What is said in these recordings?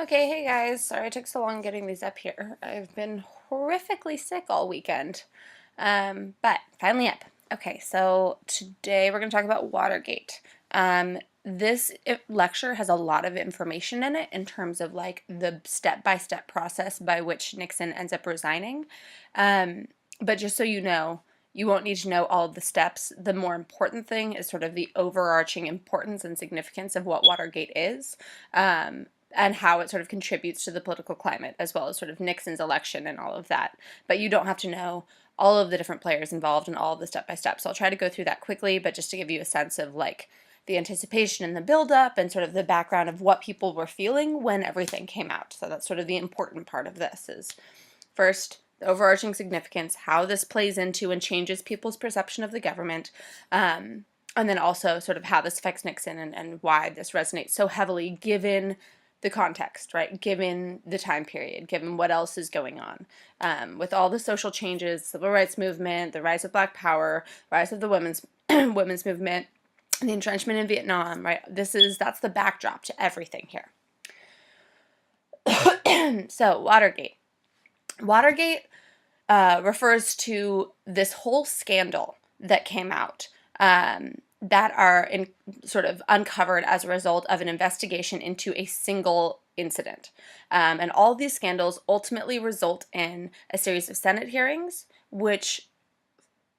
Okay, hey guys. Sorry it took so long getting these up here. I've been horrifically sick all weekend. But finally up. Okay, so today we're going to talk about Watergate. This lecture has a lot of information in it in terms of like the step-by-step process by which Nixon ends up resigning. But just so you know, you won't need to know all of the steps. The more important thing is sort of the overarching importance and significance of what Watergate is. And how it sort of contributes to the political climate, as well as sort of Nixon's election and all of that. But you don't have to know all of the different players involved and all of the step-by-step. So I'll try to go through that quickly, but just to give you a sense of like the anticipation and the build-up and sort of the background of what people were feeling when everything came out. So that's sort of the important part of this is first, the overarching significance, how this plays into and changes people's perception of the government, and then also sort of how this affects Nixon and why this resonates so heavily given the context, right? Given the time period, given what else is going on. With all the social changes, civil rights movement, the rise of Black Power, rise of the women's women's movement, the entrenchment in Vietnam, right? That's the backdrop to everything here. So, Watergate. Watergate refers to this whole scandal that came out that are sort of uncovered as a result of an investigation into a single incident. And all these scandals ultimately result in a series of Senate hearings, which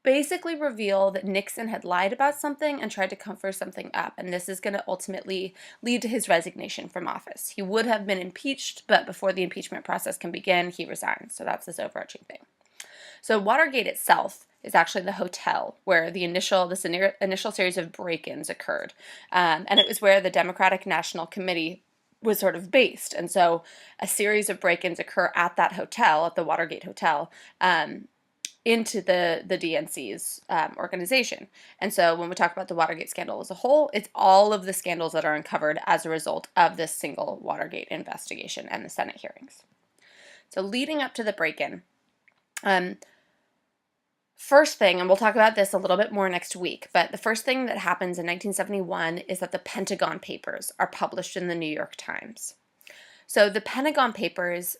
basically reveal that Nixon had lied about something and tried to cover something up. And this is going to ultimately lead to his resignation from office. He would have been impeached, but before the impeachment process can begin, he resigns. So that's this overarching thing. So Watergate itself is actually the hotel where this initial series of break-ins occurred. And it was where the Democratic National Committee was sort of based. And so a series of break-ins occur at that hotel, at the Watergate Hotel, into the DNC's organization. And so when we talk about the Watergate scandal as a whole, it's all of the scandals that are uncovered as a result of this single Watergate investigation and the Senate hearings. So leading up to the break-in, first thing, and we'll talk about this a little bit more next week, but the first thing that happens in 1971 is that the Pentagon Papers are published in the New York Times. So the Pentagon Papers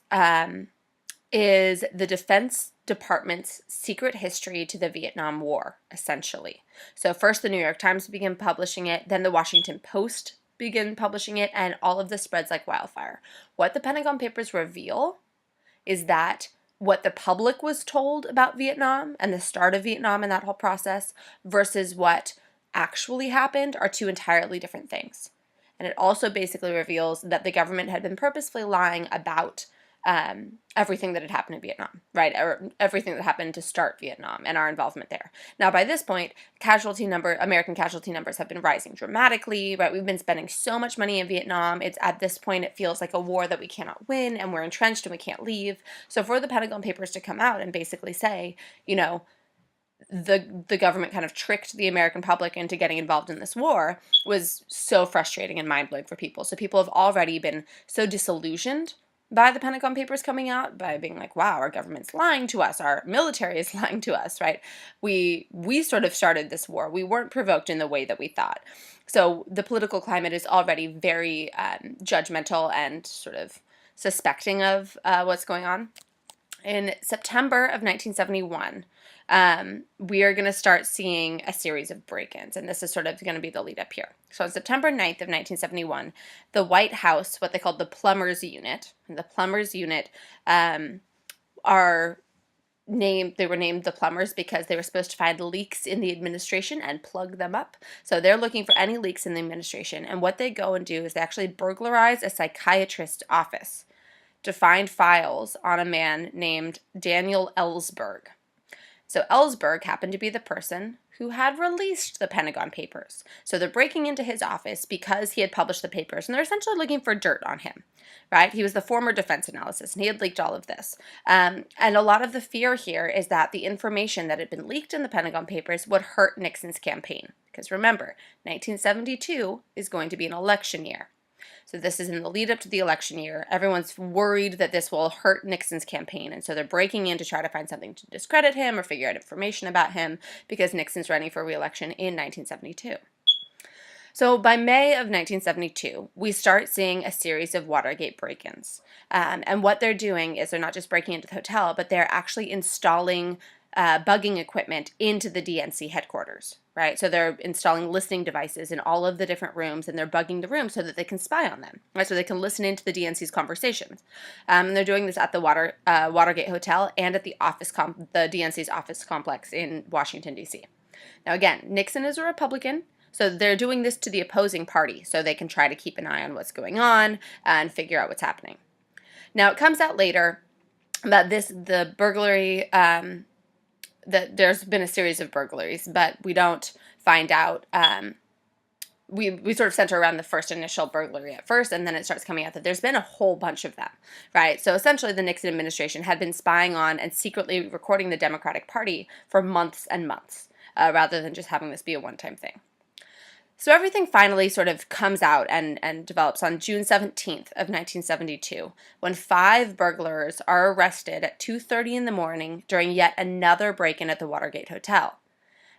is the Defense Department's secret history to the Vietnam War, essentially. So first the New York Times began publishing it, then the Washington Post began publishing it, and all of this spreads like wildfire. What the Pentagon Papers reveal is that what the public was told about Vietnam and the start of Vietnam and that whole process versus what actually happened are two entirely different things. And it also basically reveals that the government had been purposefully lying about everything that had happened in Vietnam, right? Or everything that happened to start Vietnam and our involvement there. Now, by this point, American casualty numbers have been rising dramatically, right? We've been spending so much money in Vietnam. It's at this point, it feels like a war that we cannot win and we're entrenched and we can't leave. So for the Pentagon Papers to come out and basically say, you know, the government kind of tricked the American public into getting involved in this war was so frustrating and mind-blowing for people. So people have already been so disillusioned by the Pentagon Papers coming out, by being like, wow, our government's lying to us, our military is lying to us, right? We sort of started this war. We weren't provoked in the way that we thought. So the political climate is already very judgmental and sort of suspecting of what's going on. In September of 1971, we are going to start seeing a series of break-ins, and this is sort of going to be the lead up here. So on September 9th of 1971, the White House, what they called the Plumbers Unit, and the Plumbers Unit were named the plumbers because they were supposed to find leaks in the administration and plug them up. So they're looking for any leaks in the administration, and what they go and do is they actually burglarize a psychiatrist's office to find files on a man named Daniel Ellsberg. So Ellsberg happened to be the person who had released the Pentagon Papers. So they're breaking into his office because he had published the papers, and they're essentially looking for dirt on him, right? He was the former defense analyst, and he had leaked all of this. And a lot of the fear here is that the information that had been leaked in the Pentagon Papers would hurt Nixon's campaign. Because remember, 1972 is going to be an election year. So this is in the lead up to the election year. Everyone's worried that this will hurt Nixon's campaign, and so they're breaking in to try to find something to discredit him or figure out information about him because Nixon's running for re-election in 1972. So by May of 1972, we start seeing a series of Watergate break-ins. And what they're doing is they're not just breaking into the hotel, but they're actually installing bugging equipment into the DNC headquarters, right? So they're installing listening devices in all of the different rooms, and they're bugging the rooms so that they can spy on them, right? So they can listen into the DNC's conversations. And they're doing this at the Watergate Hotel and at the the DNC's office complex in Washington, D.C. Now, again, Nixon is a Republican, so they're doing this to the opposing party so they can try to keep an eye on what's going on and figure out what's happening. Now, it comes out later that the burglary, that there's been a series of burglaries, but we don't find out. We sort of center around the first initial burglary at first, and then it starts coming out that there's been a whole bunch of them, right? So essentially the Nixon administration had been spying on and secretly recording the Democratic Party for months and months, rather than just having this be a one-time thing. So everything finally sort of comes out and develops on June 17th of 1972, when 5 burglars are arrested at 2:30 in the morning during yet another break-in at the Watergate Hotel.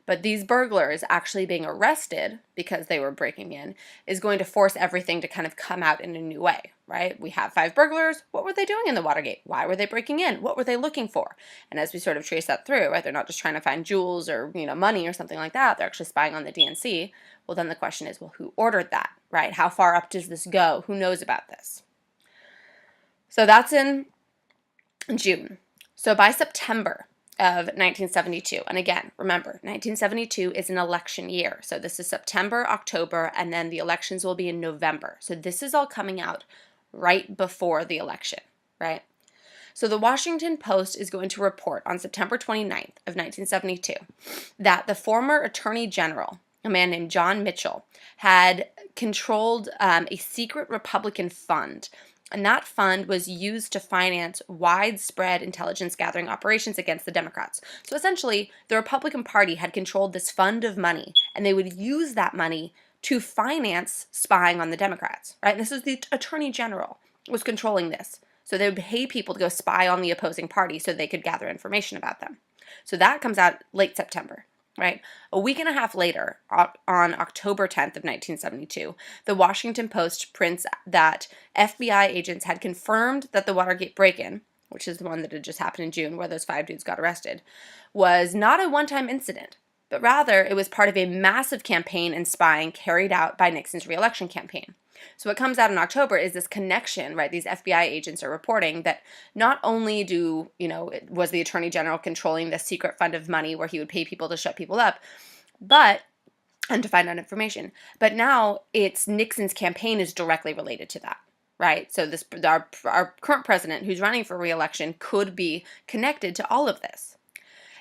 But these burglars actually being arrested because they were breaking in is going to force everything to kind of come out in a new way, right? We have 5 burglars. What were they doing in the Watergate? Why were they breaking in? What were they looking for? And as we sort of trace that through, right, they're not just trying to find jewels or, money or something like that. They're actually spying on the DNC. Well, then the question is, well, who ordered that, right? How far up does this go? Who knows about this? So that's in June. So by September of 1972, and again, remember, 1972 is an election year. So this is September, October, and then the elections will be in November. So this is all coming out right before the election, right? So the Washington Post is going to report on September 29th of 1972 that the former Attorney General, a man named John Mitchell, had controlled a secret Republican fund. And that fund was used to finance widespread intelligence gathering operations against the Democrats. So essentially, the Republican Party had controlled this fund of money, and they would use that money to finance spying on the Democrats, right? And this is the Attorney General was controlling this. So they would pay people to go spy on the opposing party so they could gather information about them. So that comes out late September. Right? A week and a half later, on October 10th of 1972, the Washington Post prints that FBI agents had confirmed that the Watergate break-in, which is the one that had just happened in June where those 5 dudes got arrested, was not a one-time incident, but rather it was part of a massive campaign and spying carried out by Nixon's re-election campaign. So what comes out in October is this connection, right? These FBI agents are reporting that not only was the Attorney General controlling the secret fund of money where he would pay people to shut people up, and to find out information, but now it's Nixon's campaign is directly related to that, right? So our current president who's running for re-election could be connected to all of this.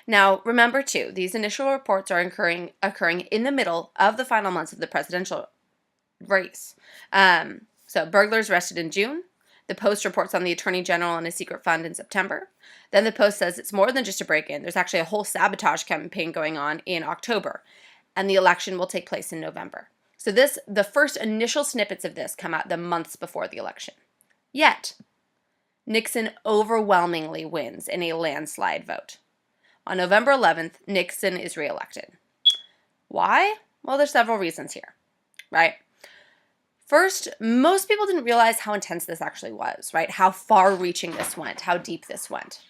Now, remember too, these initial reports are occurring in the middle of the final months of the presidential race. So burglars arrested in June. The Post reports on the Attorney General and his secret fund in September. Then the Post says it's more than just a break-in. There's actually a whole sabotage campaign going on in October, and the election will take place in November. So the first initial snippets of this come out the months before the election. Yet, Nixon overwhelmingly wins in a landslide vote. On November 11th, Nixon is reelected. Why? Well, there's several reasons here, right? First, most people didn't realize how intense this actually was, right? How far-reaching this went, how deep this went.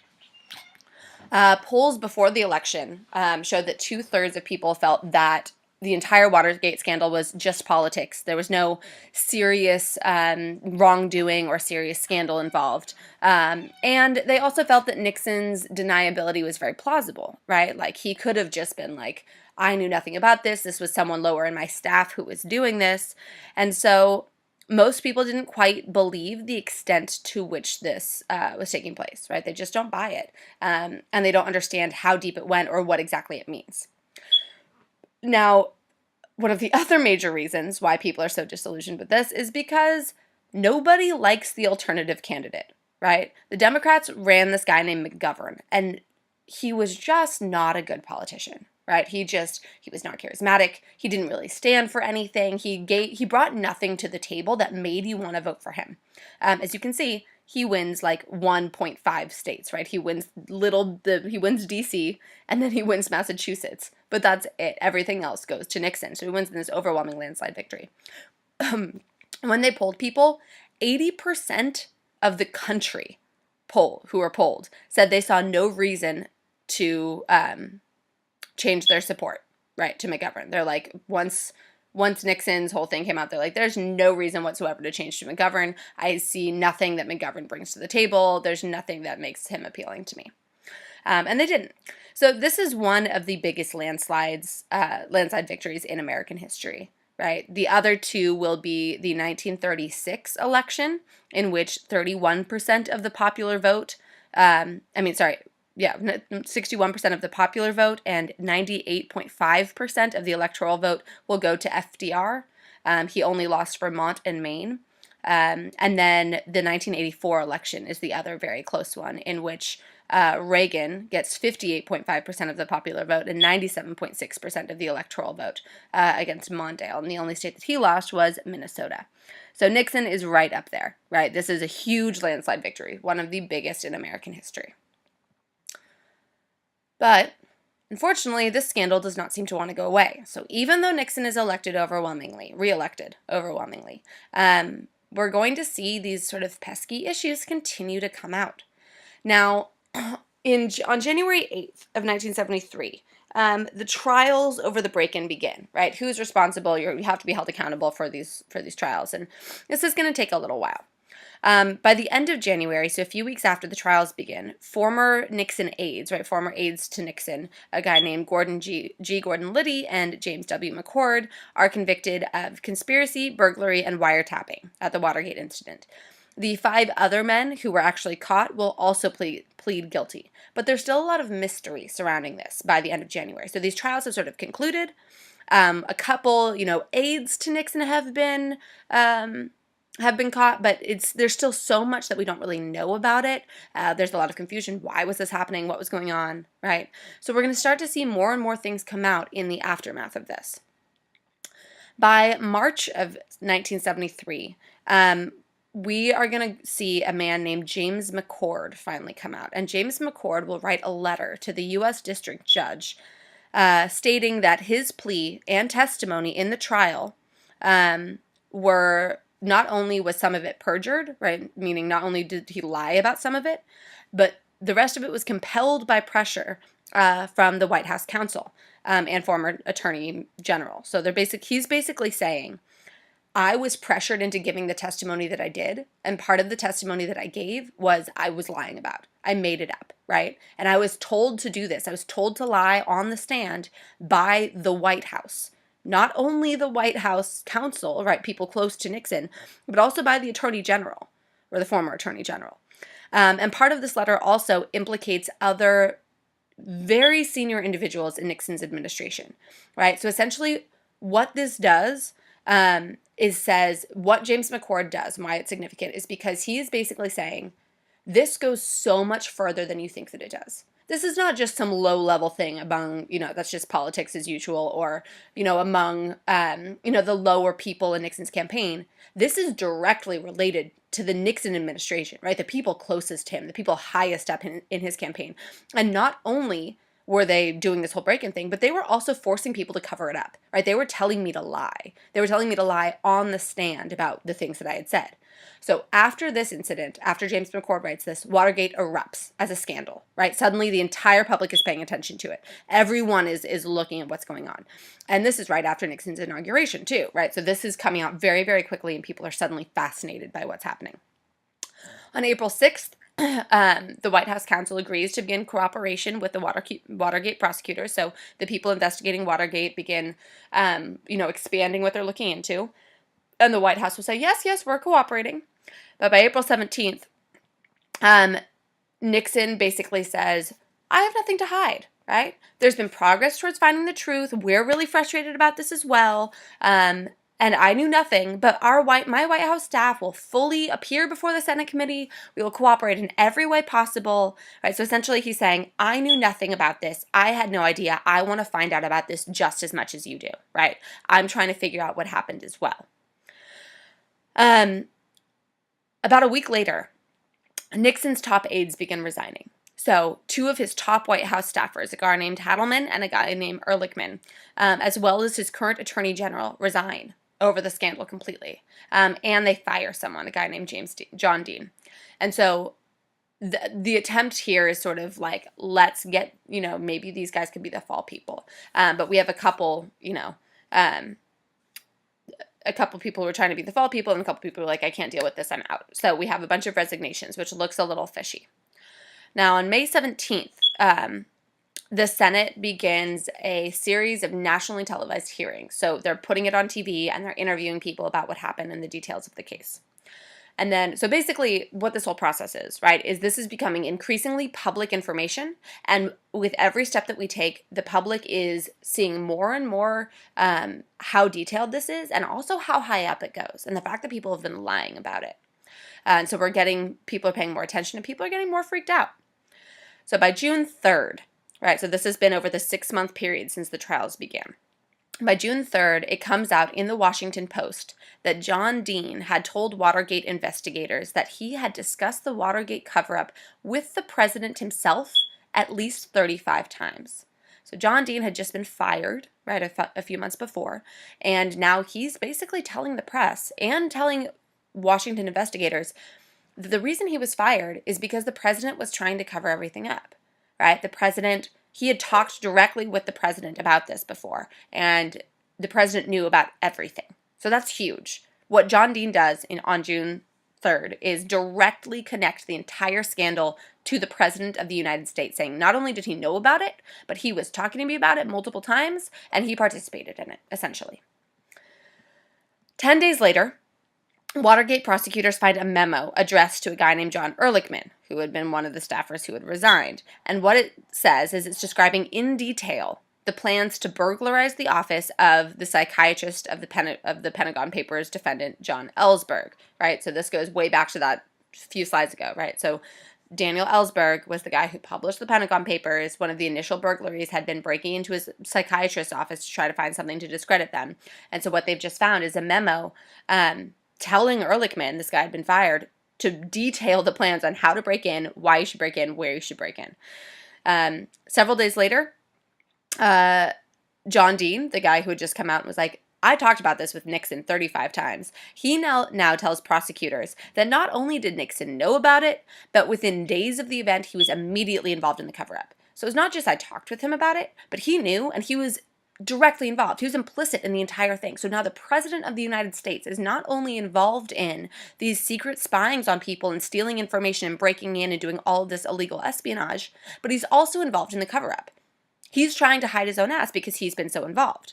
Polls before the election showed that 2/3 of people felt that the entire Watergate scandal was just politics. There was no serious wrongdoing or serious scandal involved. And they also felt that Nixon's deniability was very plausible, right? Like, he could have just been like, I knew nothing about this. This was someone lower in my staff who was doing this. And so most people didn't quite believe the extent to which this was taking place, right? They just don't buy it. And they don't understand how deep it went or what exactly it means. Now, one of the other major reasons why people are so disillusioned with this is because nobody likes the alternative candidate, right? The Democrats ran this guy named McGovern, and he was just not a good politician, right? He was not charismatic. He didn't really stand for anything. He brought nothing to the table that made you want to vote for him. As you can see, he wins like 1.5 states, right? He wins DC, and then he wins Massachusetts. But that's it. Everything else goes to Nixon. So he wins in this overwhelming landslide victory. When they polled people, 80% of the country who were polled said they saw no reason to change their support, right, to McGovern. They're like, once Nixon's whole thing came out, they're like, there's no reason whatsoever to change to McGovern. I see nothing that McGovern brings to the table. There's nothing that makes him appealing to me. And they didn't. So this is one of the biggest landslide victories in American history, right? The other two will be the 1936 election, in which 31% of the popular vote, 61% of the popular vote and 98.5% of the electoral vote will go to FDR. He only lost Vermont and Maine. And then the 1984 election is the other very close one, in which Reagan gets 58.5% of the popular vote and 97.6% of the electoral vote against Mondale. And the only state that he lost was Minnesota. So Nixon is right up there, right? This is a huge landslide victory, one of the biggest in American history. But unfortunately, this scandal does not seem to want to go away. So even though Nixon is reelected overwhelmingly, we're going to see these sort of pesky issues continue to come out. Now, on January 8th of 1973, the trials over the break-in begin, right? Who's responsible? You have to be held accountable for these trials, and this is going to take a little while. By the end of January, so a few weeks after the trials begin, former Nixon aides, right, former aides to Nixon, a guy named Gordon Liddy and James W. McCord, are convicted of conspiracy, burglary, and wiretapping at the Watergate incident. The 5 other men who were actually caught will also plead guilty. But there's still a lot of mystery surrounding this by the end of January. So these trials have sort of concluded. A couple, aides to Nixon have been caught, but there's still so much that we don't really know about it. There's a lot of confusion. Why was this happening? What was going on, right? So we're going to start to see more and more things come out in the aftermath of this. By March of 1973, we are going to see a man named James McCord finally come out. And James McCord will write a letter to the U.S. District Judge stating that his plea and testimony in the trial were not only was some of it perjured, right, meaning not only did he lie about some of it, but the rest of it was compelled by pressure from the White House counsel and former Attorney General. So he's basically saying, I was pressured into giving the testimony that I did, and part of the testimony that I gave was I was lying about. I made it up, right? And I was told to do this. I was told to lie on the stand by the White House. Not only the White House counsel, right, people close to Nixon, but also by the Attorney General, or the former Attorney General. And part of this letter also implicates other very senior individuals in Nixon's administration, right? So essentially what this does says what James McCord does and why it's significant is because he is basically saying this goes so much further than you think that it does. This is not just some low-level thing among, that's just politics as usual or, among, the lower people in Nixon's campaign. This is directly related to the Nixon administration, right? The people closest to him, the people highest up in his campaign. And not only were they doing this whole break-in thing, but they were also forcing people to cover it up, right? They were telling me to lie. They were telling me to lie on the stand about the things that I had said. So after this incident, after James McCord writes this, Watergate erupts as a scandal, right? Suddenly the entire public is paying attention to it. Everyone is looking at what's going on. And this is right after Nixon's inauguration too, right? So this is coming out very, very quickly and people are suddenly fascinated by what's happening. On April 6th, the White House counsel agrees to begin cooperation with the Watergate prosecutors. So the people investigating Watergate begin, expanding what they're looking into. And the White House will say, yes, we're cooperating. But by April 17th, Nixon basically says, I have nothing to hide, right? There's been progress towards finding the truth. We're really frustrated about this as well. And I knew nothing, but my White House staff will fully appear before the Senate committee. We will cooperate in every way possible, right? So essentially he's saying, I knew nothing about this. I had no idea. I want to find out about this just as much as you do, right? I'm trying to figure out what happened as well. About a week later, Nixon's top aides begin resigning. So 2 of his top White House staffers, a guy named Hadelman and a guy named Ehrlichman, as well as his current attorney general, resign over the scandal completely. And they fire someone, a guy named John Dean. And so the attempt here is sort of like, let's get, maybe these guys could be the fall people. But we have a couple people who are trying to be the fall people, and a couple people who are like, I can't deal with this, I'm out. So we have a bunch of resignations, which looks a little fishy. Now, on May 17th, the Senate begins a series of nationally televised hearings. So they're putting it on TV, and they're interviewing people about what happened and the details of the case. And then, so basically what this whole process is, right, is this is becoming increasingly public information. And with every step that we take, the public is seeing more and more how detailed this is, and also how high up it goes, and the fact that people have been lying about it. And so people are paying more attention, and people are getting more freaked out. So by June 3rd, right, so this has been over the 6-month period since the trials began. By June 3rd, it comes out in the Washington Post that John Dean had told Watergate investigators that he had discussed the Watergate cover-up with the president himself at least 35 times. So John Dean had just been fired, right, a few months before, and now he's basically telling the press and telling Washington investigators that the reason he was fired is because the president was trying to cover everything up, right? He had talked directly with the president about this before, and the president knew about everything. So that's huge. What John Dean does on June 3rd is directly connect the entire scandal to the president of the United States, saying not only did he know about it, but he was talking to me about it multiple times, and he participated in it, essentially. 10 days later, Watergate prosecutors find a memo addressed to a guy named John Ehrlichman, who had been one of the staffers who had resigned. And what it says is it's describing in detail the plans to burglarize the office of the psychiatrist of the Pentagon Papers defendant, John Ellsberg, right? So this goes way back to that few slides ago, right? So Daniel Ellsberg was the guy who published the Pentagon Papers. One of the initial burglaries had been breaking into his psychiatrist's office to try to find something to discredit them. And so what they've just found is a memo telling Ehrlichman, this guy had been fired, to detail the plans on how to break in, why you should break in, where you should break in. Several days later, John Dean, the guy who had just come out and was like, I talked about this with Nixon 35 times. He now tells prosecutors that not only did Nixon know about it, but within days of the event, he was immediately involved in the cover-up. So it's not just I talked with him about it, but he knew, and he was directly involved. He was implicit in the entire thing. So now the president of the United States is not only involved in these secret spyings on people and stealing information and breaking in and doing all of this illegal espionage, but he's also involved in the cover-up. He's trying to hide his own ass because he's been so involved.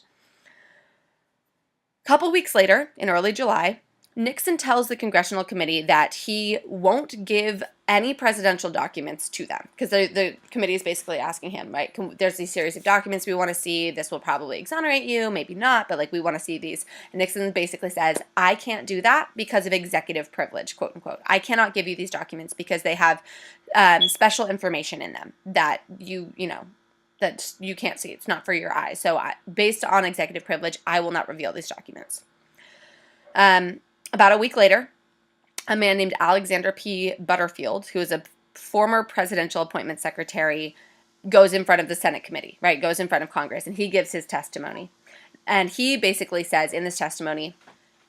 A couple weeks later, in early July, Nixon tells the congressional committee that he won't give any presidential documents to them, because the committee is basically asking him, right, there's these series of documents we want to see. This will probably exonerate you, maybe not, but like we want to see these. And Nixon basically says, I can't do that because of executive privilege, quote unquote. I cannot give you these documents because they have special information in them that that you can't see. It's not for your eyes. So based on executive privilege, I will not reveal these documents. About a week later, a man named Alexander P. Butterfield, who is a former presidential appointment secretary, goes in front of the Senate committee, right? Goes in front of Congress, and he gives his testimony. And he basically says in this testimony,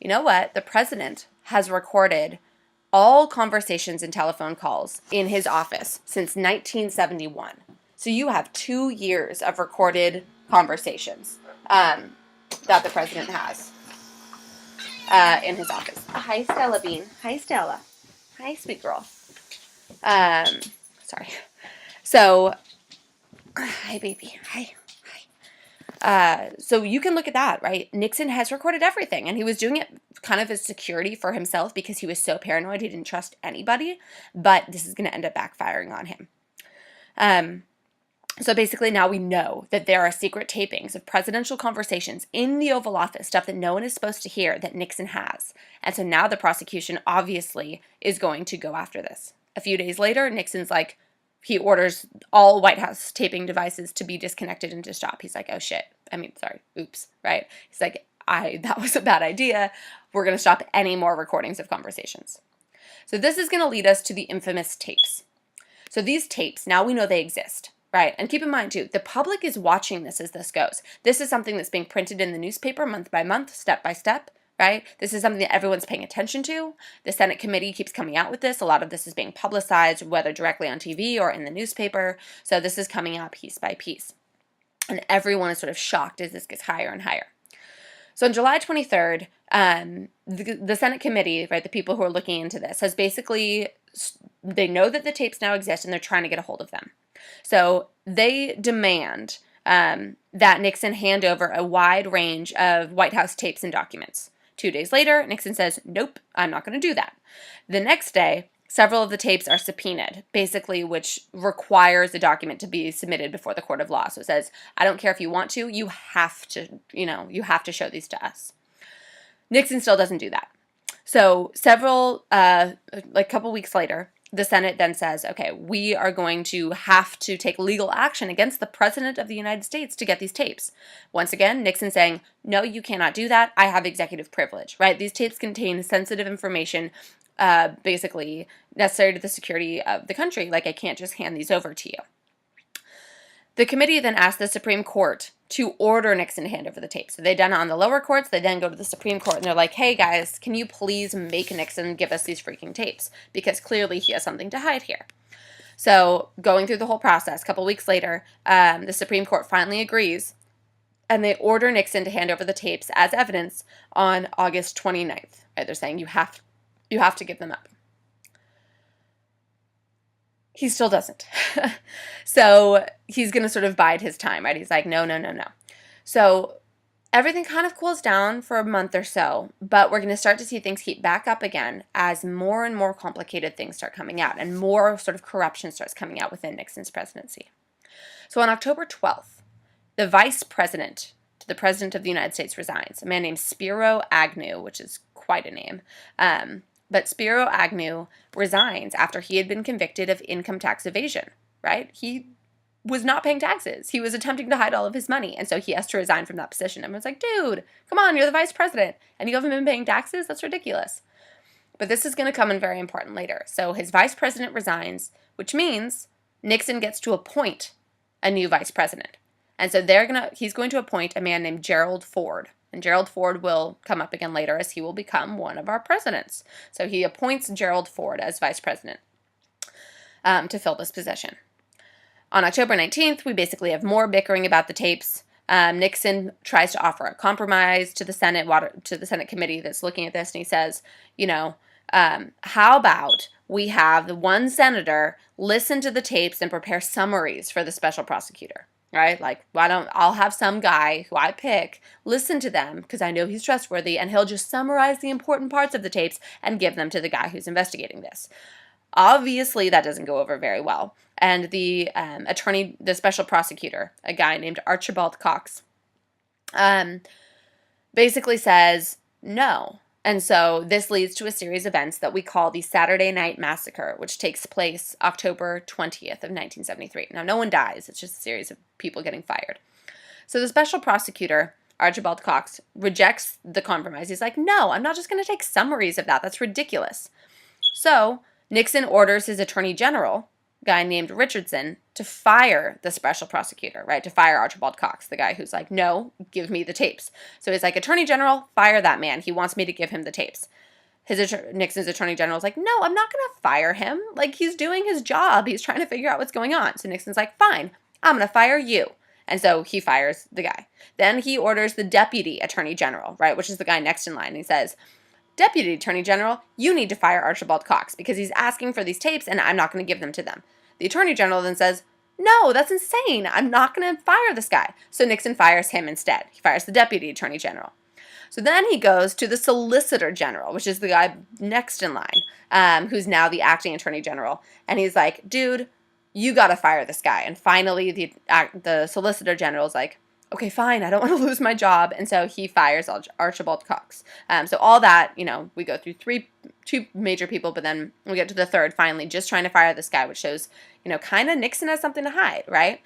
you know what? The president has recorded all conversations and telephone calls in his office since 1971. So you have 2 years of recorded conversations that the president has in his office. Hi, Stella Bean. Hi, Stella. Hi, sweet girl. Sorry. So, hi, baby. Hi. So you can look at that, right? Nixon has recorded everything, and he was doing it kind of as security for himself because he was so paranoid he didn't trust anybody, but this is going to end up backfiring on him. So basically now we know that there are secret tapings of presidential conversations in the Oval Office, stuff that no one is supposed to hear, that Nixon has. And so now the prosecution obviously is going to go after this. A few days later, Nixon's like, he orders all White House taping devices to be disconnected and to stop. He's like, oh shit. Oops, right? He's like, that was a bad idea. We're going to stop any more recordings of conversations. So this is going to lead us to the infamous tapes. So these tapes, now we know they exist, right? And keep in mind too, the public is watching this as this goes. This is something that's being printed in the newspaper month by month, step by step, right? This is something that everyone's paying attention to. The Senate committee keeps coming out with this. A lot of this is being publicized, whether directly on TV or in the newspaper. So this is coming out piece by piece. And everyone is sort of shocked as this gets higher and higher. So on July 23rd, the Senate committee, right, the people who are looking into this, has basically, they know that the tapes now exist and they're trying to get a hold of them. So they demand that Nixon hand over a wide range of White House tapes and documents. 2 days later, Nixon says, nope, I'm not going to do that. The next day, several of the tapes are subpoenaed, basically, which requires a document to be submitted before the court of law. So it says, I don't care if you want to, you have to show these to us. Nixon still doesn't do that. So a couple weeks later, the Senate then says, okay, we are going to have to take legal action against the President of the United States to get these tapes. Once again, Nixon saying, no, you cannot do that. I have executive privilege, right? These tapes contain sensitive information, basically necessary to the security of the country. Like, I can't just hand these over to you. The committee then asked the Supreme Court to order Nixon to hand over the tapes. So they'd done it on the lower courts. They then go to the Supreme Court and they're like, hey guys, can you please make Nixon give us these freaking tapes? Because clearly he has something to hide here. So going through the whole process, a couple weeks later, the Supreme Court finally agrees and they order Nixon to hand over the tapes as evidence on August 29th. Right? They're saying you have to give them up. He still doesn't. So he's going to sort of bide his time, right? He's like, no. So everything kind of cools down for a month or so, but we're going to start to see things heat back up again as more and more complicated things start coming out and more sort of corruption starts coming out within Nixon's presidency. So on October 12th, the vice president to the president of the United States resigns, a man named Spiro Agnew, which is quite a name. But Spiro Agnew resigns after he had been convicted of income tax evasion, right? He was not paying taxes. He was attempting to hide all of his money, and so he has to resign from that position. Everyone's like, dude, come on, you're the vice president, and you haven't been paying taxes? That's ridiculous. But this is going to come in very important later. So his vice president resigns, which means Nixon gets to appoint a new vice president. And so he's going to appoint a man named Gerald Ford. And Gerald Ford will come up again later as he will become one of our presidents. So he appoints Gerald Ford as vice president to fill this position. On October 19th, we basically have more bickering about the tapes. Nixon tries to offer a compromise to the Senate committee that's looking at this, and he says, how about we have the one senator listen to the tapes and prepare summaries for the special prosecutor? Right? Like, I'll have some guy who I pick listen to them because I know he's trustworthy, and he'll just summarize the important parts of the tapes and give them to the guy who's investigating this. Obviously, that doesn't go over very well. And the special prosecutor, a guy named Archibald Cox, basically says no. And so this leads to a series of events that we call the Saturday Night Massacre, which takes place October 20th of 1973. Now, no one dies. It's just a series of people getting fired. So the special prosecutor, Archibald Cox, rejects the compromise. He's like, no, I'm not just going to take summaries of that. That's ridiculous. So Nixon orders his attorney general, a guy named Richardson, to fire the special prosecutor, right? To fire Archibald Cox, the guy who's like, no, give me the tapes. So he's like, Attorney General, fire that man. He wants me to give him the tapes. Nixon's attorney general is like, no, I'm not going to fire him. Like, he's doing his job. He's trying to figure out what's going on. So Nixon's like, fine, I'm going to fire you. And so he fires the guy. Then he orders the deputy attorney general, right, which is the guy next in line. And he says, Deputy Attorney General, you need to fire Archibald Cox because he's asking for these tapes and I'm not going to give them to them. The Attorney General then says, no, that's insane. I'm not going to fire this guy. So Nixon fires him instead. He fires the Deputy Attorney General. So then he goes to the Solicitor General, which is the guy next in line, who's now the acting Attorney General. And he's like, dude, you got to fire this guy. And finally, the Solicitor General is like, okay, fine, I don't want to lose my job. And so he fires Archibald Cox. So all that, we go through two major people, but then we get to the third, finally, just trying to fire this guy, which shows, kind of Nixon has something to hide, right?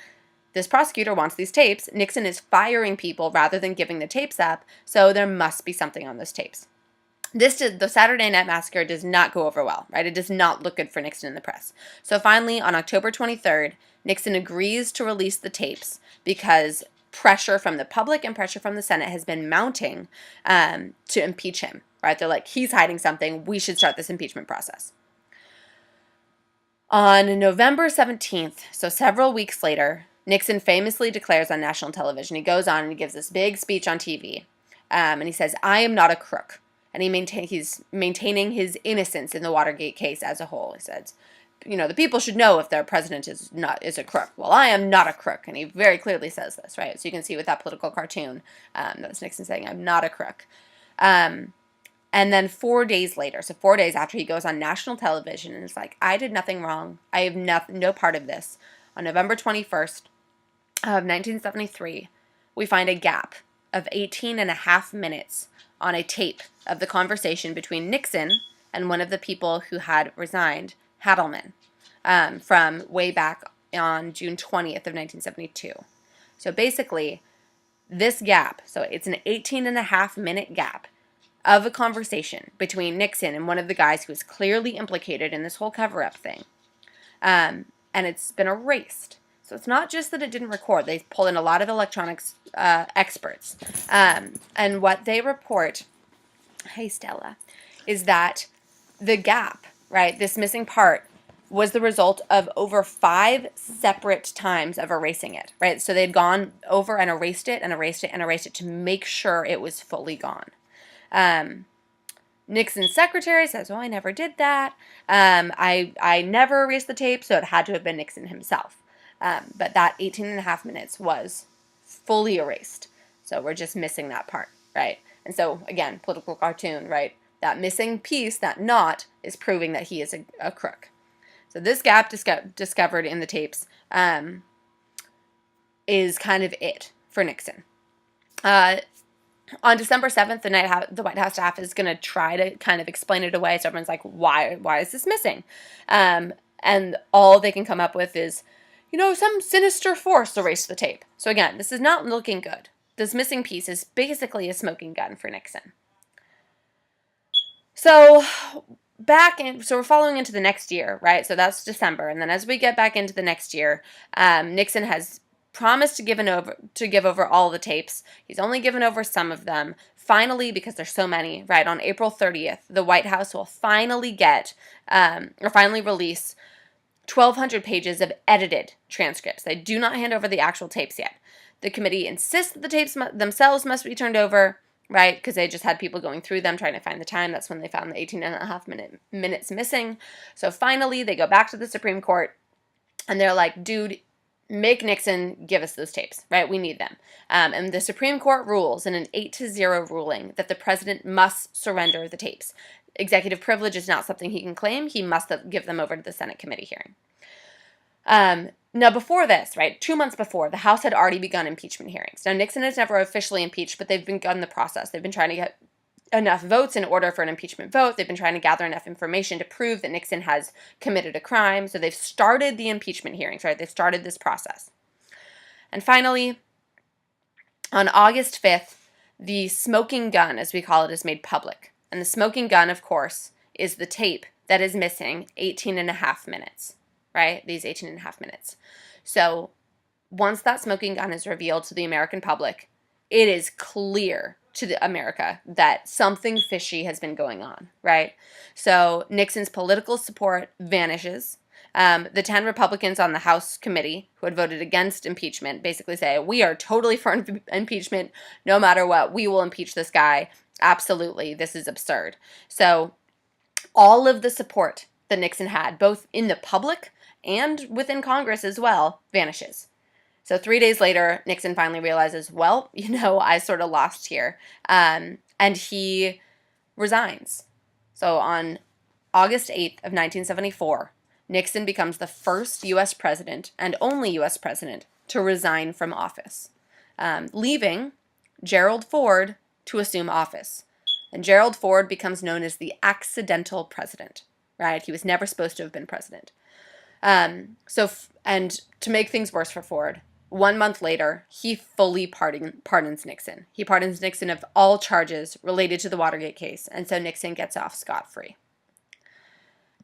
This prosecutor wants these tapes. Nixon is firing people rather than giving the tapes up, so there must be something on those tapes. The Saturday Night Massacre does not go over well, right? It does not look good for Nixon in the press. So finally, on October 23rd, Nixon agrees to release the tapes because pressure from the public and pressure from the Senate has been mounting to impeach him, right? They're like, he's hiding something. We should start this impeachment process. On November 17th, so several weeks later, Nixon famously declares on national television, he goes on and he gives this big speech on TV, and he says, "I am not a crook." And he's maintaining his innocence in the Watergate case as a whole. He says, the people should know if their president is a crook. Well, I am not a crook, and he very clearly says this, right? So you can see with that political cartoon, that was Nixon saying, "I'm not a crook." And then 4 days later, so 4 days after, he goes on national television and is like, "I did nothing wrong. I have no part of this." On November 21st of 1973, we find a gap of 18 and a half minutes on a tape of the conversation between Nixon and one of the people who had resigned, Hadelman, from way back on June 20th of 1972. So basically, this gap, so it's an 18 and a half minute gap of a conversation between Nixon and one of the guys who was clearly implicated in this whole cover-up thing. And it's been erased. So it's not just that it didn't record. They pulled in a lot of electronics experts. And what they report, hey Stella, is that the gap, right, this missing part, was the result of over 5 separate times of erasing it, right? So they'd gone over and erased it and erased it and erased it to make sure it was fully gone. Nixon's secretary says, "Oh, I never did that. I never erased the tape," so it had to have been Nixon himself. But that 18 and a half minutes was fully erased. So we're just missing that part, right? And so, again, political cartoon, right? That missing piece, that knot, is proving that he is a crook. So this gap discovered in the tapes is kind of it for Nixon. On December 7th, the White House staff is going to try to kind of explain it away. So everyone's like, why is this missing? And all they can come up with is, some sinister force erased the tape. So again, this is not looking good. This missing piece is basically a smoking gun for Nixon. So we're following into the next year, right? So that's December. And then as we get back into the next year, Nixon has promised to give over all the tapes. He's only given over some of them. Finally, because there's so many, right, on April 30th, the White House will finally release 1,200 pages of edited transcripts. They do not hand over the actual tapes yet. The committee insists that the tapes themselves must be turned over, right, because they just had people going through them trying to find the time. That's when they found the 18 and a half minutes missing. So finally, they go back to the Supreme Court, and they're like, "Dude, make Nixon give us those tapes, right? We need them." And the Supreme Court rules in an 8-0 ruling that the president must surrender the tapes. Executive privilege is not something he can claim. He must give them over to the Senate committee hearing. Now, before this, right, 2 months before, the House had already begun impeachment hearings. Now, Nixon has never officially impeached, but they've begun the process. They've been trying to get enough votes in order for an impeachment vote. They've been trying to gather enough information to prove that Nixon has committed a crime. So they've started the impeachment hearings, right? They've started this process. And finally, on August 5th, the smoking gun, as we call it, is made public. And the smoking gun, of course, is the tape that is missing 18 and a half minutes, right? These 18 and a half minutes. So once that smoking gun is revealed to the American public, it is clear to America that something fishy has been going on, right? So Nixon's political support vanishes. The 10 Republicans on the House committee who had voted against impeachment basically say, "We are totally for impeachment. No matter what, we will impeach this guy. Absolutely, this is absurd." So all of the support that Nixon had, both in the public and within Congress as well, vanishes. So 3 days later, Nixon finally realizes, well, I sort of lost here. And he resigns. So on August 8th of 1974, Nixon becomes the first U.S. president and only U.S. president to resign from office, leaving Gerald Ford to assume office. And Gerald Ford becomes known as the accidental president, right? He was never supposed to have been president. And to make things worse for Ford, 1 month later, he fully pardons Nixon. He pardons Nixon of all charges related to the Watergate case, and so Nixon gets off scot-free.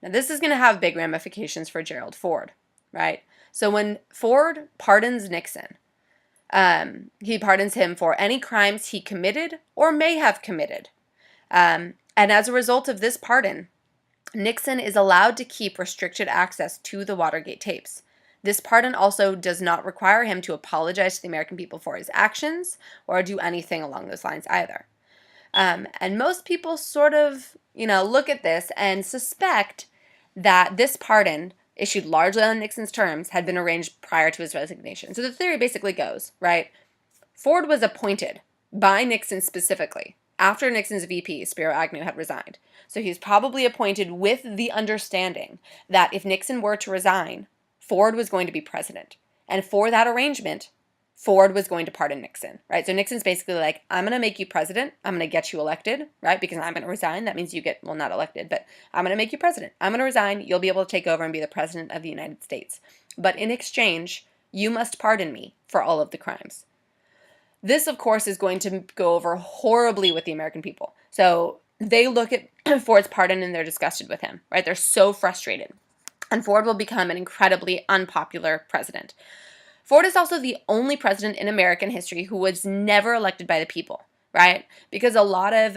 Now, this is going to have big ramifications for Gerald Ford, right? So when Ford pardons Nixon, he pardons him for any crimes he committed or may have committed. And as a result of this pardon, Nixon is allowed to keep restricted access to the Watergate tapes. This pardon also does not require him to apologize to the American people for his actions or do anything along those lines either. And most people sort of, look at this and suspect that this pardon, issued largely on Nixon's terms, had been arranged prior to his resignation. So the theory basically goes, right? Ford was appointed by Nixon specifically after Nixon's VP, Spiro Agnew, had resigned. So he's probably appointed with the understanding that if Nixon were to resign, Ford was going to be president. And for that arrangement, Ford was going to pardon Nixon, right? So Nixon's basically like, I'm going to make you president. I'm going to get you elected, right? Because I'm going to resign. That means you get, well, not elected, but I'm going to make you president. I'm going to resign. You'll be able to take over and be the president of the United States. But in exchange, you must pardon me for all of the crimes. This, of course, is going to go over horribly with the American people. So they look at Ford's pardon and they're disgusted with him, right? They're so frustrated. And Ford will become an incredibly unpopular president. Ford is also the only president in American history who was never elected by the people, right? Because a lot of,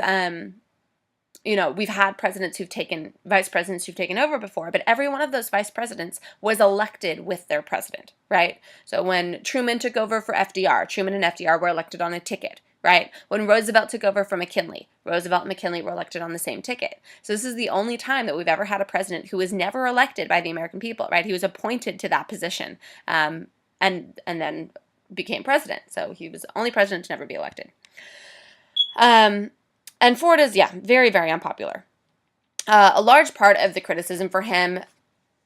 we've had vice presidents who've taken over before, but every one of those vice presidents was elected with their president, right? So when Truman took over for FDR, Truman and FDR were elected on a ticket, right? When Roosevelt took over for McKinley, Roosevelt and McKinley were elected on the same ticket. So this is the only time that we've ever had a president who was never elected by the American people, right? He was appointed to that position. And then became president. So he was the only president to never be elected. And Ford is, very, very unpopular. A large part of the criticism for him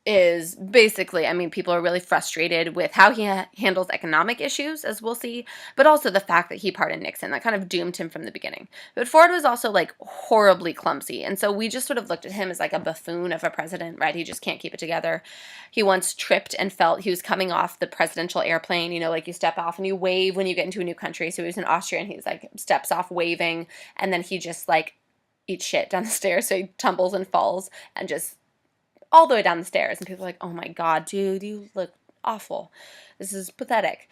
is basically, people are really frustrated with how he handles economic issues, as we'll see, but also the fact that he pardoned Nixon. That kind of doomed him from the beginning. But Ford was also, horribly clumsy, and so we just sort of looked at him as, a buffoon of a president, right? He just can't keep it together. He once tripped and felt he was coming off the presidential airplane, you step off and you wave when you get into a new country. So he was in Austria, and he's, steps off waving, and then he just, eats shit down the stairs, so he tumbles and falls, and just all the way down the stairs, and people are like, oh my god, dude, you look awful. This is pathetic.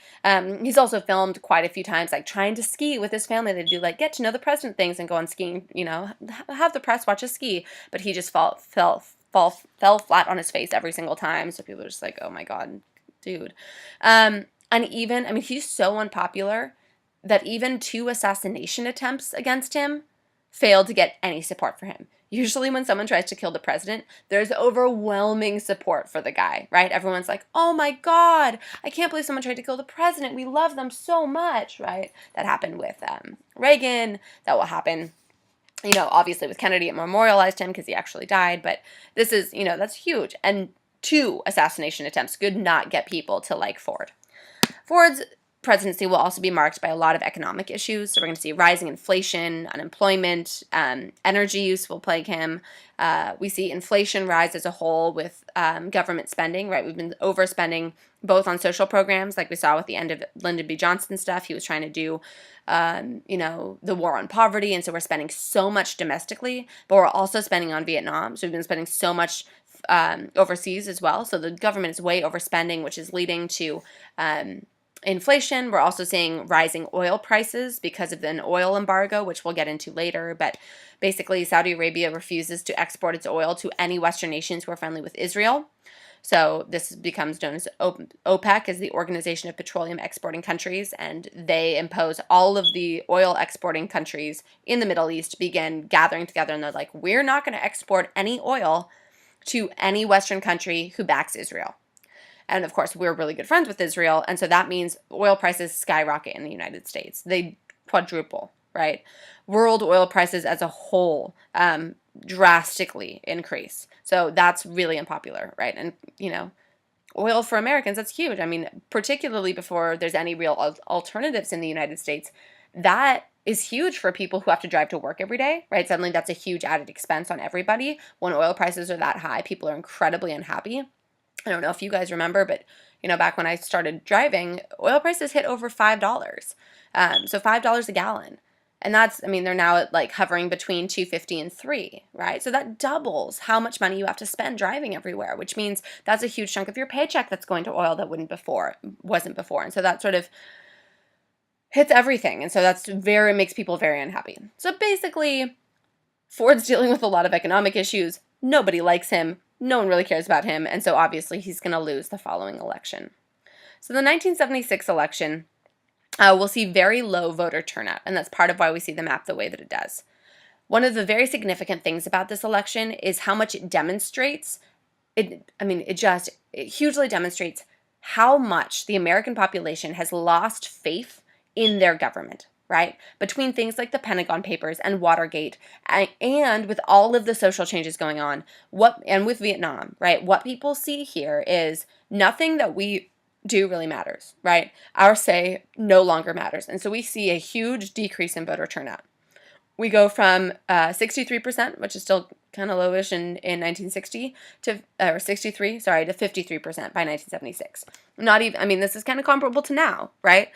He's also filmed quite a few times, trying to ski with his family. They do, get to know the president things and go on skiing, have the press watch us ski. But he just fell flat on his face every single time, so people are just like, oh my god, dude. And even, he's so unpopular that even 2 assassination attempts against him failed to get any support for him. Usually when someone tries to kill the president, there's overwhelming support for the guy, right? Everyone's like, oh my god, I can't believe someone tried to kill the president. We love them so much, right? That happened with Reagan. That will happen, obviously with Kennedy. It memorialized him because he actually died. But this is, that's huge. And 2 assassination attempts could not get people to like Ford. Ford's presidency will also be marked by a lot of economic issues. So we're going to see rising inflation, unemployment, energy use will plague him. We see inflation rise as a whole with government spending, right? We've been overspending both on social programs, like we saw with the end of Lyndon B. Johnson stuff. He was trying to do, the war on poverty, and so we're spending so much domestically, but we're also spending on Vietnam. So we've been spending so much overseas as well. So the government is way overspending, which is leading to inflation. We're also seeing rising oil prices because of an oil embargo, which we'll get into later. But basically, Saudi Arabia refuses to export its oil to any Western nations who are friendly with Israel. So this becomes known as OPEC, as the Organization of Petroleum Exporting Countries, and they impose all of the oil exporting countries in the Middle East begin gathering together, and they're like, we're not going to export any oil to any Western country who backs Israel. And of course, we're really good friends with Israel, and so that means oil prices skyrocket in the United States. They quadruple, right? World oil prices as a whole drastically increase. So that's really unpopular, right? And, oil for Americans, that's huge. Particularly before there's any real alternatives in the United States, that is huge for people who have to drive to work every day, right? Suddenly that's a huge added expense on everybody. When oil prices are that high, people are incredibly unhappy. I don't know if you guys remember, but back when I started driving, oil prices hit over $5. So $5 a gallon. And that's, they're now at like hovering between 250 and 3, right? So that doubles how much money you have to spend driving everywhere, which means that's a huge chunk of your paycheck that's going to oil that wasn't before. And so that sort of hits everything. And so makes people very unhappy. So basically, Ford's dealing with a lot of economic issues. Nobody likes him. No one really cares about him. And so obviously he's going to lose the following election. So the 1976 election, we'll see very low voter turnout, and that's part of why we see the map the way that it does. One of the very significant things about this election is how much it demonstrates. It hugely demonstrates how much the American population has lost faith in their government, right? Between things like the Pentagon Papers and Watergate, and with all of the social changes going on, and with Vietnam, right? What people see here is nothing that we do really matters, right? Our say no longer matters. And so we see a huge decrease in voter turnout. We go from 63%, which is still kind of lowish in 1960, to 63, sorry, to 53% by 1976. Not even, this is kind of comparable to now, right?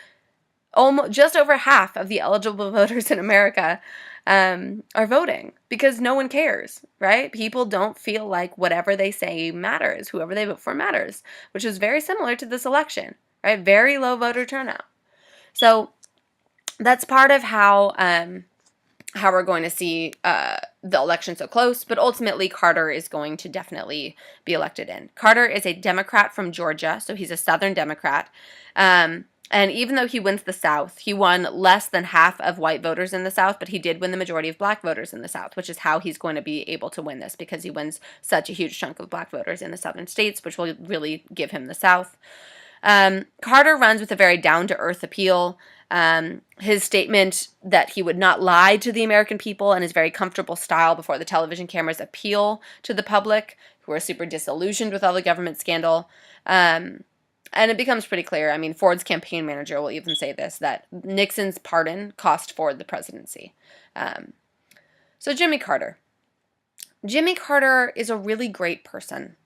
Almost just over half of the eligible voters in America are voting because no one cares, right? People don't feel like whatever they say matters. Whoever they vote for matters, which is very similar to this election, right? Very low voter turnout. So that's part of how we're going to see the election so close, but ultimately Carter is going to definitely be elected in. Carter is a Democrat from Georgia, so he's a Southern Democrat. And even though he wins the South, he won less than half of white voters in the South, but he did win the majority of black voters in the South, which is how he's going to be able to win this, because he wins such a huge chunk of black voters in the southern states, which will really give him the South. Carter runs with a very down-to-earth appeal. His statement that he would not lie to the American people and his very comfortable style before the television cameras appeal to the public, who are super disillusioned with all the government scandal. And it becomes pretty clear. Ford's campaign manager will even say this, that Nixon's pardon cost Ford the presidency. So Jimmy Carter. Jimmy Carter is a really great person.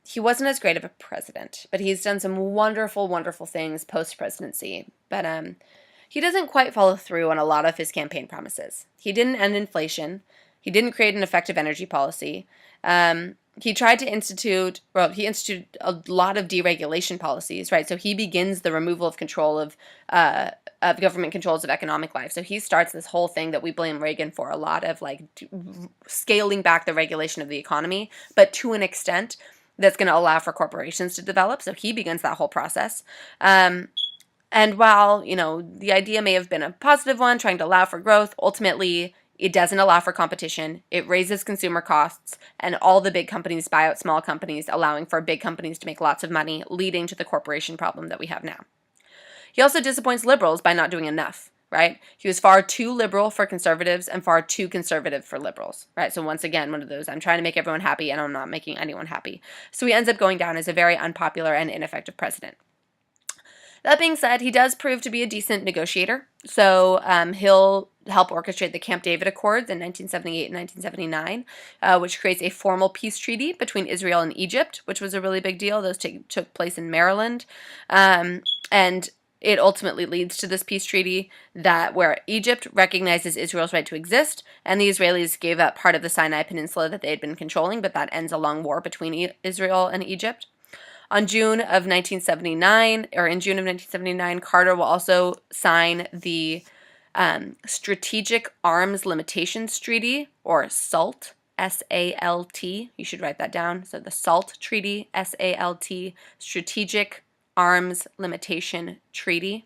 He wasn't as great of a president, but he's done some wonderful, wonderful things post-presidency. But he doesn't quite follow through on a lot of his campaign promises. He didn't end inflation. He didn't create an effective energy policy. He tried to instituted a lot of deregulation policies, right? So he begins the removal of control of government controls of economic life. So he starts this whole thing that we blame Reagan for, a lot of scaling back the regulation of the economy, but to an extent that's going to allow for corporations to develop. So he begins that whole process. And while, the idea may have been a positive one, trying to allow for growth, ultimately it doesn't allow for competition. It raises consumer costs, and all the big companies buy out small companies, allowing for big companies to make lots of money, leading to the corporation problem that we have now. He also disappoints liberals by not doing enough, right? He was far too liberal for conservatives and far too conservative for liberals, right? So once again, one of those, I'm trying to make everyone happy and I'm not making anyone happy. So he ends up going down as a very unpopular and ineffective president. That being said, he does prove to be a decent negotiator. So he'll help orchestrate the Camp David Accords in 1978 and 1979, which creates a formal peace treaty between Israel and Egypt, which was a really big deal. Those took place in Maryland. And it ultimately leads to this peace treaty where Egypt recognizes Israel's right to exist, and the Israelis gave up part of the Sinai Peninsula that they had been controlling, but that ends a long war between Israel and Egypt. In June of 1979, Carter will also sign the Strategic Arms Limitations Treaty, or SALT, S-A-L-T. You should write that down. So the SALT Treaty, S-A-L-T, Strategic Arms Limitation Treaty.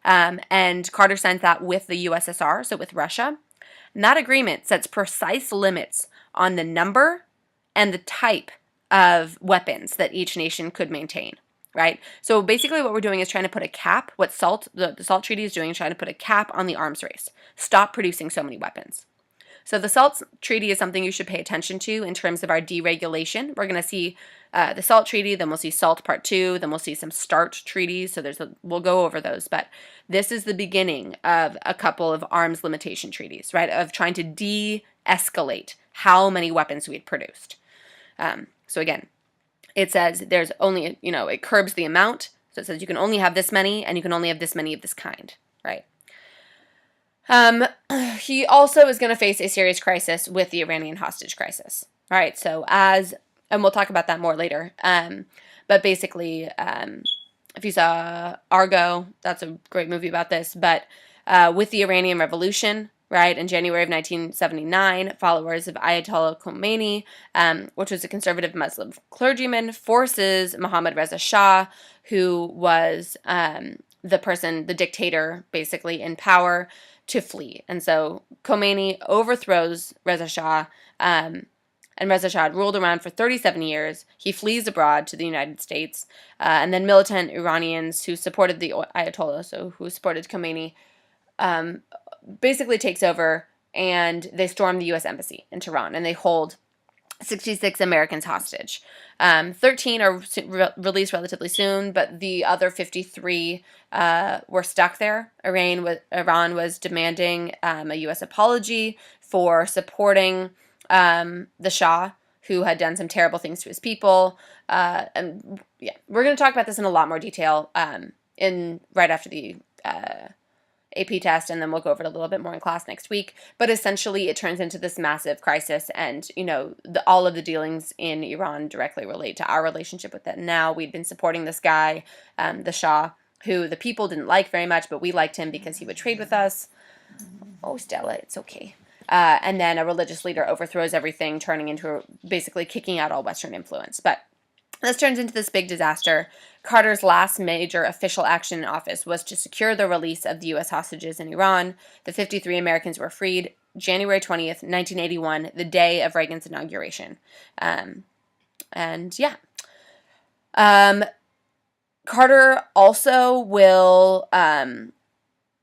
And Carter signs that with the USSR, so with Russia. And that agreement sets precise limits on the number and the type of weapons that each nation could maintain, right? So basically what we're doing is trying to put a cap. What the SALT Treaty is doing is trying to put a cap on the arms race. Stop producing so many weapons. So the SALT Treaty is something you should pay attention to in terms of our deregulation. We're going to see the SALT Treaty, then we'll see SALT Part 2, then we'll see some START treaties. So we'll go over those. But this is the beginning of a couple of arms limitation treaties, right? Of trying to de-escalate how many weapons we had produced. So again, it says there's only, it curbs the amount. So it says you can only have this many, and you can only have this many of this kind, right? He also is going to face a serious crisis with the Iranian hostage crisis. All right, so and we'll talk about that more later. But basically, if you saw Argo, that's a great movie about this. But with the Iranian Revolution, right, in January of 1979, followers of Ayatollah Khomeini, which was a conservative Muslim clergyman, forces Mohammad Reza Shah, who was the dictator, basically in power, to flee. And so Khomeini overthrows Reza Shah, and Reza Shah had ruled around for 37 years. He flees abroad to the United States, and then militant Iranians who supported the Ayatollah, so who supported Khomeini, basically takes over, and they storm the U.S. Embassy in Tehran, and they hold 66 Americans hostage. 13 are released relatively soon, but the other 53 were stuck there. Iran was demanding a U.S. apology for supporting the Shah, who had done some terrible things to his people. And yeah, we're going to talk about this in a lot more detail right after the AP test, and then we'll go over it a little bit more in class next week. But essentially, it turns into this massive crisis, and all of the dealings in Iran directly relate to our relationship with it. Now, we'd been supporting this guy, the Shah, who the people didn't like very much, but we liked him because he would trade with us. Oh, Stella, it's okay. And then a religious leader overthrows everything, turning into basically kicking out all Western influence. But this turns into this big disaster. Carter's last major official action in office was to secure the release of the U.S. hostages in Iran. The 53 Americans were freed January 20th, 1981, the day of Reagan's inauguration. Carter also will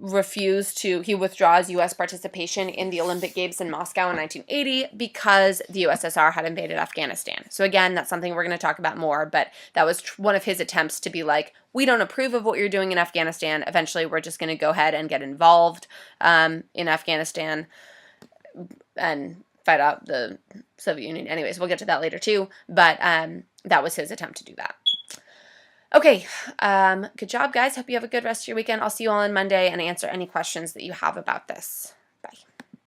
he withdraws U.S. participation in the Olympic Games in Moscow in 1980 because the USSR had invaded Afghanistan. So again, that's something we're going to talk about more, but that was one of his attempts to be like, we don't approve of what you're doing in Afghanistan. Eventually, we're just going to go ahead and get involved in Afghanistan and fight out the Soviet Union. Anyways, we'll get to that later too, but that was his attempt to do that. Okay, good job, guys. Hope you have a good rest of your weekend. I'll see you all on Monday and answer any questions that you have about this. Bye.